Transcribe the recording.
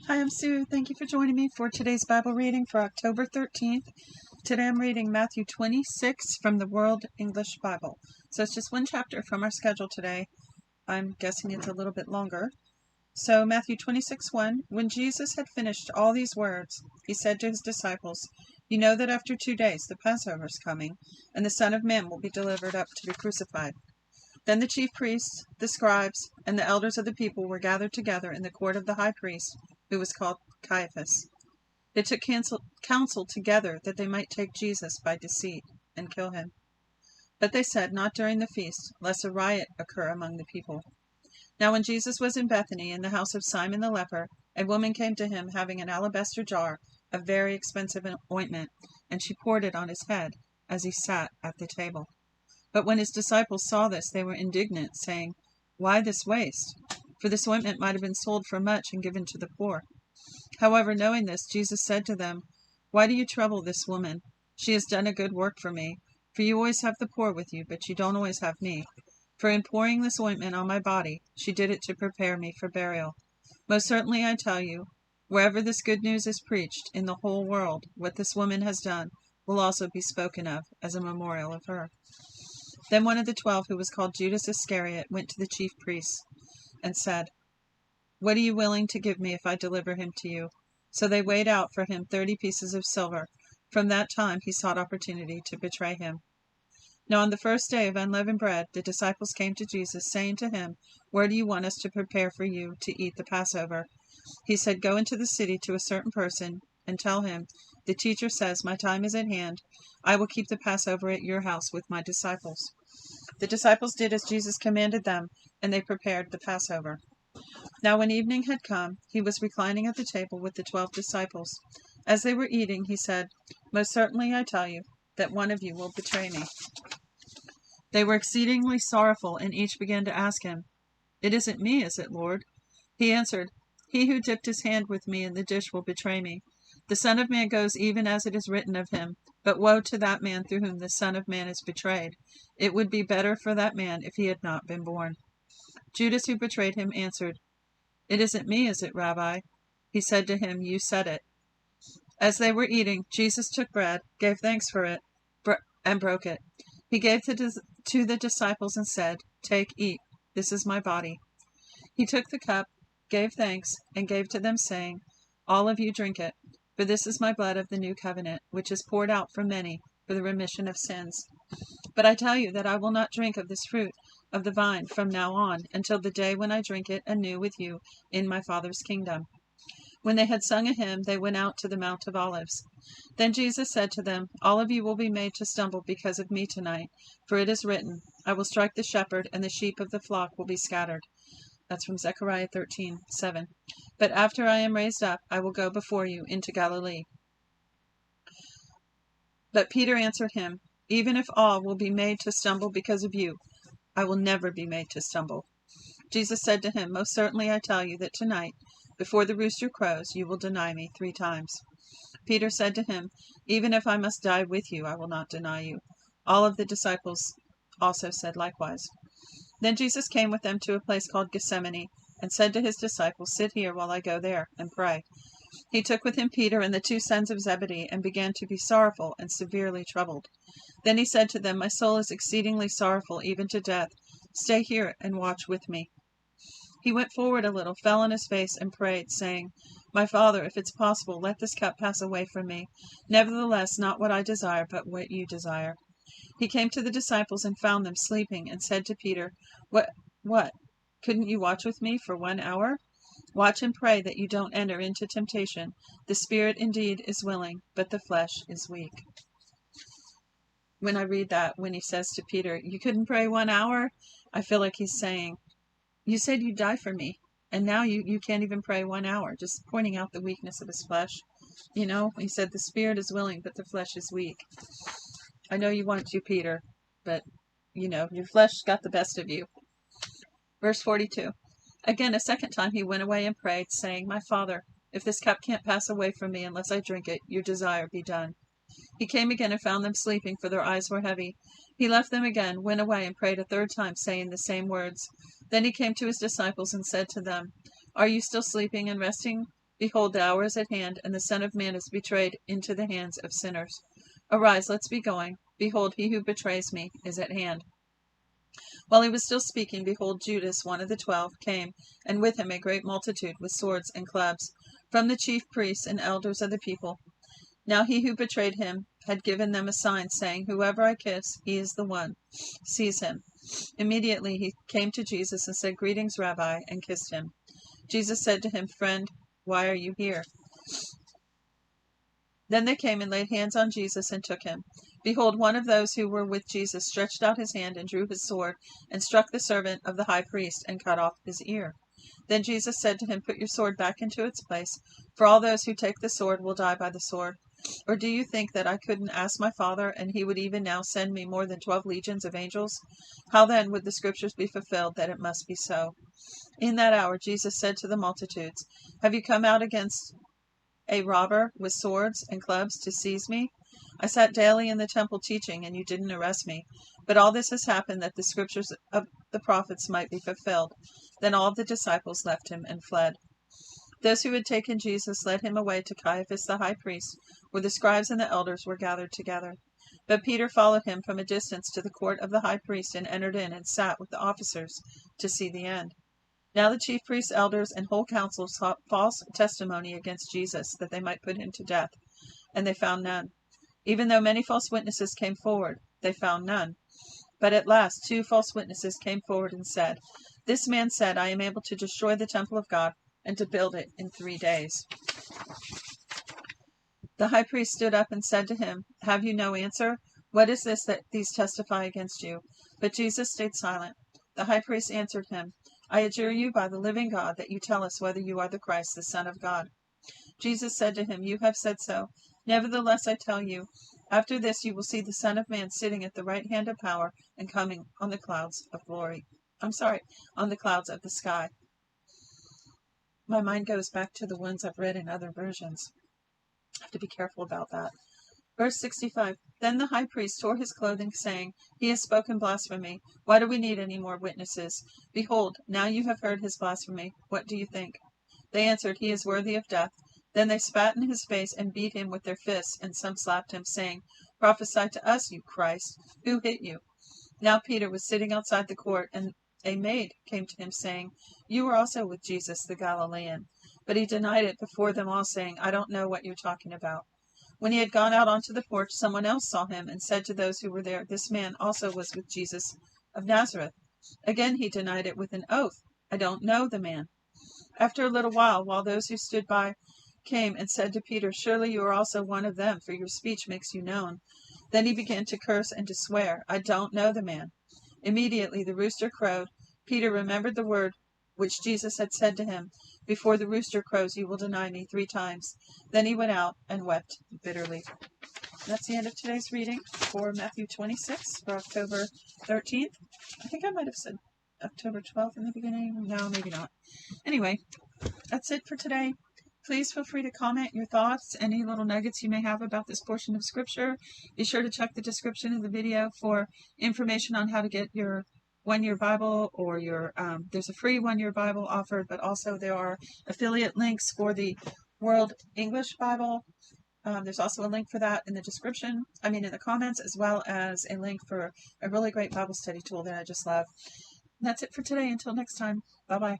Hi, I'm Sue. Thank you for joining me for today's Bible reading for October 13th. Today I'm reading Matthew 26 from the World English Bible. So it's just one chapter from our schedule today. I'm guessing it's a little bit longer. So Matthew 26:1. When Jesus had finished all these words, he said to his disciples, "You know that after 2 days the Passover is coming, and the Son of Man will be delivered up to be crucified." Then the chief priests, the scribes, and the elders of the people were gathered together in the court of the high priest, who was called Caiaphas. They took counsel together that they might take Jesus by deceit and kill him. But they said, "Not during the feast, lest a riot occur among the people." Now when Jesus was in Bethany, in the house of Simon the leper, a woman came to him having an alabaster jar of very expensive ointment, and she poured it on his head as he sat at the table. But when his disciples saw this, they were indignant, saying, "Why this waste? For this ointment might have been sold for much and given to the poor." However, knowing this, Jesus said to them, "Why do you trouble this woman? She has done a good work for me. For you always have the poor with you, but you don't always have me. For in pouring this ointment on my body, she did it to prepare me for burial. Most certainly I tell you, wherever this good news is preached in the whole world, what this woman has done will also be spoken of as a memorial of her." Then one of the 12, who was called Judas Iscariot, went to the chief priests and said, "What are you willing to give me if I deliver him to you?" So they weighed out for him 30 pieces of silver. From that time he sought opportunity to betray him. Now on the first day of unleavened bread, the disciples came to Jesus, saying to him, "Where do you want us to prepare for you to eat the Passover?" He said, "Go into the city to a certain person and tell him, 'The teacher says, my time is at hand. I will keep the Passover at your house with my disciples.'" The disciples did as Jesus commanded them, and they prepared the Passover. Now when evening had come, he was reclining at the table with the 12 disciples. As they were eating, he said, "Most certainly I tell you that one of you will betray me." They were exceedingly sorrowful, and each began to ask him, "It isn't me, is it, Lord?" He answered, "He who dipped his hand with me in the dish will betray me. The Son of Man goes even as it is written of him, but woe to that man through whom the Son of Man is betrayed. It would be better for that man if he had not been born." Judas, who betrayed him, answered, "It isn't me, is it, Rabbi?" He said to him, "You said it." As they were eating, Jesus took bread, gave thanks for it, and broke it. He gave it to the disciples and said, "Take, eat. This is my body." He took the cup, gave thanks, and gave to them, saying, "All of you drink it, for this is my blood of the new covenant, which is poured out for many for the remission of sins. But I tell you that I will not drink of this fruit of the vine from now on, until the day when I drink it anew with you in my Father's kingdom." When they had sung a hymn, they went out to the Mount of Olives. Then Jesus said to them, "All of you will be made to stumble because of me tonight, for it is written, 'I will strike the shepherd, and the sheep of the flock will be scattered.'" That's from Zechariah 13:7. "But after I am raised up, I will go before you into Galilee." But Peter answered him, "Even if all will be made to stumble because of you, I will never be made to stumble." Jesus said to him, "Most certainly I tell you that tonight, before the rooster crows, you will deny me 3 times. Peter said to him, "Even if I must die with you, I will not deny you." All of the disciples also said likewise. Then Jesus came with them to a place called Gethsemane, and said to his disciples, "Sit here while I go there and pray." He took with him Peter and the 2 sons of Zebedee, and began to be sorrowful and severely troubled. Then he said to them, "My soul is exceedingly sorrowful, even to death. Stay here and watch with me." He went forward a little, fell on his face, and prayed, saying, "My Father, if it's possible, let this cup pass away from me. Nevertheless, not what I desire, but what you desire." He came to the disciples and found them sleeping, and said to Peter, What? Couldn't you watch with me for 1 hour? Watch and pray that you don't enter into temptation. The spirit indeed is willing, but the flesh is weak." When I read that, when he says to Peter, "You couldn't pray 1 hour," I feel like he's saying, "You said you'd die for me, and now you can't even pray 1 hour," just pointing out the weakness of his flesh. He said the spirit is willing, but the flesh is weak. I know you want to, Peter, but, your flesh got the best of you. Verse 42. Again, a second time he went away and prayed, saying, "My Father, if this cup can't pass away from me unless I drink it, your desire be done." He came again and found them sleeping, for their eyes were heavy. He left them again, went away, and prayed a third time, saying the same words. Then he came to his disciples and said to them, "Are you still sleeping and resting? Behold, the hour is at hand, and the Son of Man is betrayed into the hands of sinners. Arise, let's be going. Behold, he who betrays me is at hand. While he was still speaking, behold, Judas, one of the 12, came, and with him a great multitude with swords and clubs, from the chief priests and elders of the people. Now he who betrayed him had given them a sign, saying, Whoever I kiss, he is the one. Seize him. Immediately he came to Jesus and said, Greetings, Rabbi, and kissed him. Jesus said to him, Friend, why are you here? Then they came and laid hands on Jesus and took him. Behold, one of those who were with Jesus stretched out his hand and drew his sword, and struck the servant of the high priest, and cut off his ear. Then Jesus said to him, Put your sword back into its place, for all those who take the sword will die by the sword. Or do you think that I couldn't ask my Father, and he would even now send me more than 12 legions of angels? How then would the scriptures be fulfilled that it must be so? In that hour Jesus said to the multitudes, Have you come out against a robber with swords and clubs to seize me? I sat daily in the temple teaching, and you didn't arrest me. But all this has happened that the scriptures of the prophets might be fulfilled. Then all the disciples left him and fled. Those who had taken Jesus led him away to Caiaphas the high priest, where the scribes and the elders were gathered together. But Peter followed him from a distance to the court of the high priest, and entered in and sat with the officers to see the end. Now the chief priests, elders, and whole council sought false testimony against Jesus, that they might put him to death, and they found none. Even though many false witnesses came forward, they found none. But at last 2 false witnesses came forward and said, This man said, I am able to destroy the temple of God and to build it in 3 days. The high priest stood up and said to him, Have you no answer? What is this that these testify against you? But Jesus stayed silent. The high priest answered him, I adjure you by the living God that you tell us whether you are the Christ, the Son of God. Jesus said to him, You have said so. Nevertheless, I tell you, after this you will see the Son of Man sitting at the right hand of power and coming on the clouds of glory. On the clouds of the sky. My mind goes back to the ones I've read in other versions. I have to be careful about that. Verse 65. Then the high priest tore his clothing, saying, He has spoken blasphemy. Why do we need any more witnesses? Behold, now you have heard his blasphemy. What do you think? They answered, He is worthy of death. Then they spat in his face and beat him with their fists, and some slapped him, saying, Prophesy to us, you Christ. Who hit you? Now Peter was sitting outside the court, and a maid came to him, saying, You were also with Jesus the Galilean. But he denied it before them all, saying, I don't know what you're talking about. When he had gone out onto the porch, someone else saw him, and said to those who were there, This man also was with Jesus of Nazareth. Again he denied it with an oath, I don't know the man. After a little while those who stood by came and said to Peter, Surely you are also one of them, for your speech makes you known. Then he began to curse and to swear, I don't know the man. Immediately the rooster crowed. Peter remembered the word which Jesus had said to him, Before the rooster crows, you will deny me 3 times. Then he went out and wept bitterly. That's the end of today's reading for Matthew 26 for October 13th. I think I might have said October 12th in the beginning. No, maybe not. Anyway, that's it for today. Please feel free to comment your thoughts, any little nuggets you may have about this portion of Scripture. Be sure to check the description of the video for information on how to get your one-year Bible, or your there's a free one-year Bible offered, but also there are affiliate links for the World English Bible. There's also a link for that in the description, in the comments, as well as a link for a really great Bible study tool that I just love. And that's it for today. Until next time, bye-bye.